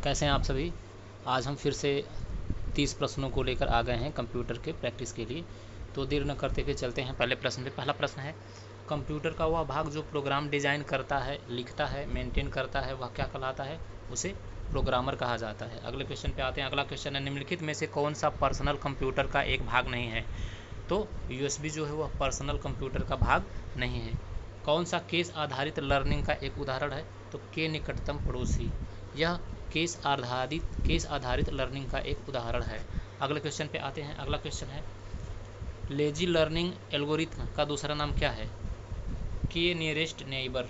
कैसे हैं आप सभी। आज हम फिर से 30 प्रश्नों को लेकर आ गए हैं कंप्यूटर के प्रैक्टिस के लिए। तो देर न करते हुए चलते हैं पहले प्रश्न पे। पहला प्रश्न है, कंप्यूटर का वह भाग जो प्रोग्राम डिजाइन करता है, लिखता है, मेंटेन करता है, वह क्या कहलाता है? उसे प्रोग्रामर कहा जाता है। अगले क्वेश्चन पे आते हैं। अगला क्वेश्चन है, निम्नलिखित में से कौन सा पर्सनल कंप्यूटर का एक भाग नहीं है? तो यूएसबी जो है वह पर्सनल कंप्यूटर का भाग नहीं है। कौन सा केस आधारित लर्निंग का एक उदाहरण है? तो के निकटतम पड़ोसी, यह केस आधारित लर्निंग का एक उदाहरण है। अगले क्वेश्चन पे आते हैं। अगला क्वेश्चन है, लेजी लर्निंग एल्गोरिथम का दूसरा नाम क्या है? के nearest neighbour,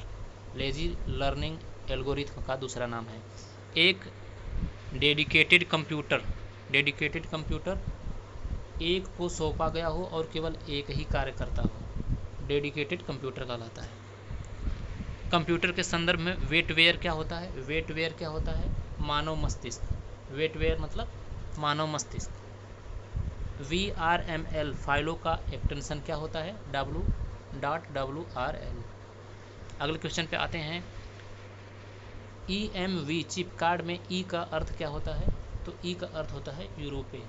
lazy learning algorithm का दूसरा नाम है। एक डेडिकेटेड कंप्यूटर एक को सौंपा गया हो और केवल एक ही कार्य करता हो, डेडिकेटेड कंप्यूटर कहलाता है। कंप्यूटर के संदर्भ में वेटवेयर क्या होता है? वेटवेयर क्या होता है? मानव मस्तिष्क। वेटवेयर मतलब मानव मस्तिष्क। VRML फाइलों का एक्सटेंशन क्या होता है? W.WRL। अगले क्वेश्चन पे आते हैं। EMV चिप कार्ड में ई का अर्थ क्या होता है? तो ई का अर्थ होता है यूरोपीय।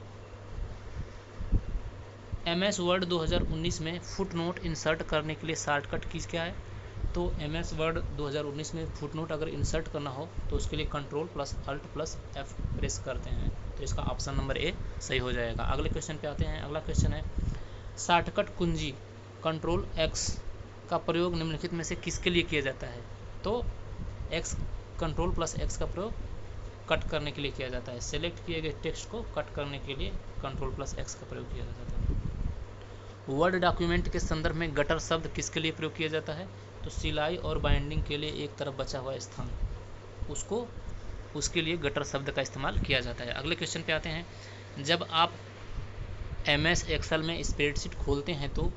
MS वर्ड 2019 में फुटनोट इंसर्ट करने के लिए शॉर्टकट कीज क्या है? तो MS वर्ड 2019 में फुटनोट अगर इंसर्ट करना हो तो उसके लिए Ctrl+Alt+F प्रेस करते हैं। तो इसका ऑप्शन नंबर ए सही हो जाएगा। अगले क्वेश्चन पे आते हैं। अगला क्वेश्चन है, शॉर्टकट कुंजी Ctrl+X का प्रयोग निम्नलिखित में से किसके लिए किया जाता है? तो Ctrl+X का प्रयोग कट करने के लिए किया जाता है। सेलेक्ट किए गए टेक्स्ट को कट करने के लिए Ctrl+X का प्रयोग किया जाता है। वर्ड डॉक्यूमेंट के संदर्भ में गटर शब्द किसके लिए प्रयोग किया जाता है? तो सिलाई और बाइंडिंग के लिए एक तरफ बचा हुआ स्थान, उसके लिए गटर शब्द का इस्तेमाल किया जाता है। अगले क्वेश्चन पे आते हैं। जब आप MS एक्सेल में स्प्रेडशीट खोलते हैं तो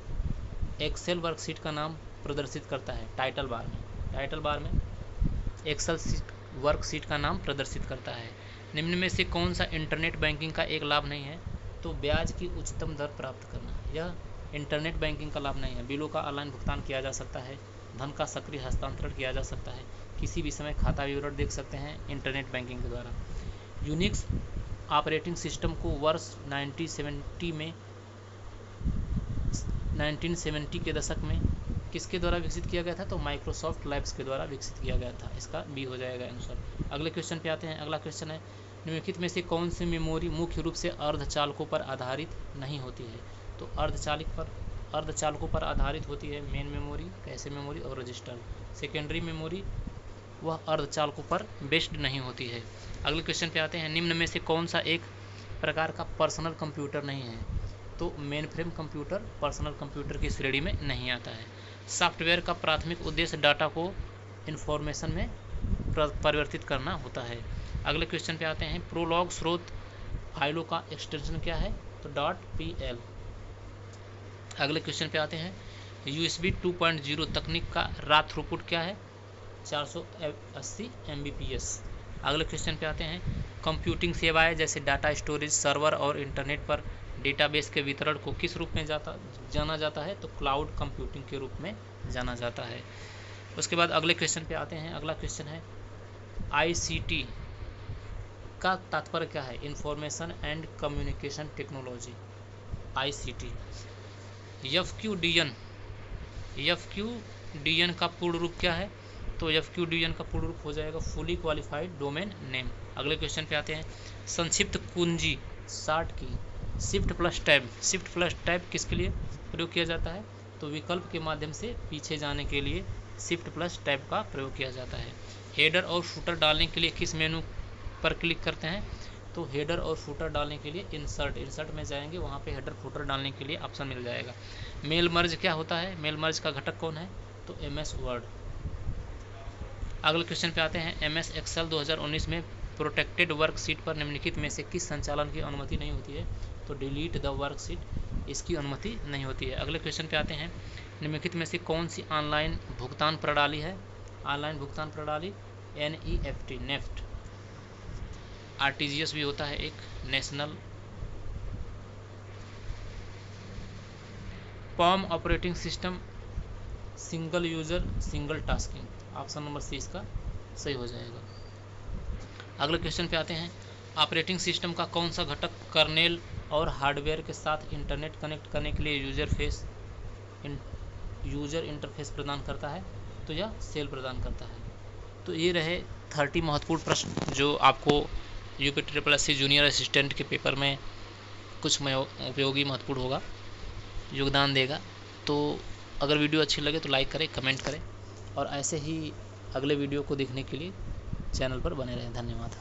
एक्सेल वर्कशीट का नाम प्रदर्शित करता है टाइटल बार में एक्सेल वर्कशीट का नाम प्रदर्शित करता है। निम्न में से कौन सा इंटरनेट बैंकिंग का एक लाभ नहीं है? तो ब्याज की उच्चतम दर प्राप्त करना, यह इंटरनेट बैंकिंग का लाभ नहीं है। बिलों का ऑनलाइन भुगतान किया जा सकता है, धन का सक्रिय हस्तांतरण किया जा सकता है, किसी भी समय खाता विवरण देख सकते हैं इंटरनेट बैंकिंग के द्वारा। यूनिक्स ऑपरेटिंग सिस्टम को वर्ष 1970 के दशक में किसके द्वारा विकसित किया गया था? तो माइक्रोसॉफ्ट लैब्स के द्वारा विकसित किया गया था। इसका बी हो जाएगा आंसर। अगले क्वेश्चन पे आते हैं। अगला क्वेश्चन है, निम्नलिखित में से कौन सी मेमोरी मुख्य रूप से अर्धचालकों पर आधारित नहीं होती है? तो अर्धचालकों पर आधारित होती है मेन मेमोरी, कैशे मेमोरी और रजिस्टर। सेकेंडरी मेमोरी वह अर्धचालकों पर बेस्ड नहीं होती है। अगले क्वेश्चन पे आते हैं। निम्न में से कौन सा एक प्रकार का पर्सनल कंप्यूटर नहीं है? तो main frame computer personal computer की श्रेणी में नहीं आता है। सॉफ्टवेयर का प्राथमिक उद्देश्य डाटा को इन्फॉर्मेशन में परिवर्तित करना होता है। अगले क्वेश्चन पे आते हैं। प्रोलॉग स्रोत फाइलों का एक्सटेंशन क्या है? तो .pl। अगले क्वेश्चन पे आते हैं। USB 2.0 तकनीक का रॉ थ्रूपुट क्या है? 480 Mbps। अगले क्वेश्चन पे आते हैं। कंप्यूटिंग सेवाएं जैसे डाटा स्टोरेज, सर्वर और इंटरनेट पर डेटाबेस के वितरण को किस रूप में जाना जाता है? तो क्लाउड कंप्यूटिंग के रूप में जाना जाता है। उसके बाद अगले क्वेश्चन पे आते हैं। अगला क्वेश्चन है, ICT का तात्पर्य क्या है? Information and communication technology, ICT। FQDN का पूर्ण रूप क्या है? तो FQDN का पूर्ण रूप हो जाएगा फुली क्वालिफाइड डोमेन नेम। अगले क्वेश्चन पे आते हैं। संक्षिप्त कुंजी शॉर्ट की शिफ्ट प्लस टैब किसके लिए प्रयोग किया जाता है? तो विकल्प के माध्यम से पीछे जाने के लिए शिफ्ट प्लस टैब का प्रयोग किया जाता है। हेडर और फुटर डालने के लिए किस मेनू पर क्लिक करते हैं? तो हेडर और फुटर डालने के लिए इंसर्ट में जाएंगे, वहाँ पे हेडर फुटर डालने के लिए ऑप्शन मिल जाएगा। मेल मर्ज क्या होता है? मेल मर्ज का घटक कौन है? तो MS वर्ड। अगले क्वेश्चन पे आते हैं। MS एक्सेल 2019 में प्रोटेक्टेड वर्कशीट पर निम्नलिखित में से किस संचालन की अनुमति नहीं होती है? तो डिलीट द वर्कशीट, इसकी अनुमति नहीं होती है। अगले क्वेश्चन पे आते हैं। निम्नलिखित में से कौन सी ऑनलाइन भुगतान प्रणाली है? ऑनलाइन भुगतान प्रणाली नेफ्ट। RTGS भी होता है एक, national PALM operating system, single user single tasking. Option number C इसका सही हो जाएगा। अगले क्वेश्चन पे आते हैं, ऑपरेटिंग सिस्टम का कौन सा घटक कर्नेल और हार्डवेयर के साथ इंटरनेट कनेक्ट करने के लिए यूजर इंटरफेस प्रदान करता है? तो यह सेल प्रदान करता है। तो ये रहे 30 महत्वपूर्ण प्रश्न जो आपको यूपी SSC जूनियर असिस्टेंट के पेपर में कुछ उपयोगी महत्वपूर्ण होगा, योगदान देगा। तो अगर वीडियो अच्छी लगे तो लाइक करें, कमेंट करें और ऐसे ही अगले वीडियो को देखने के लिए चैनल पर बने रहें। धन्यवाद।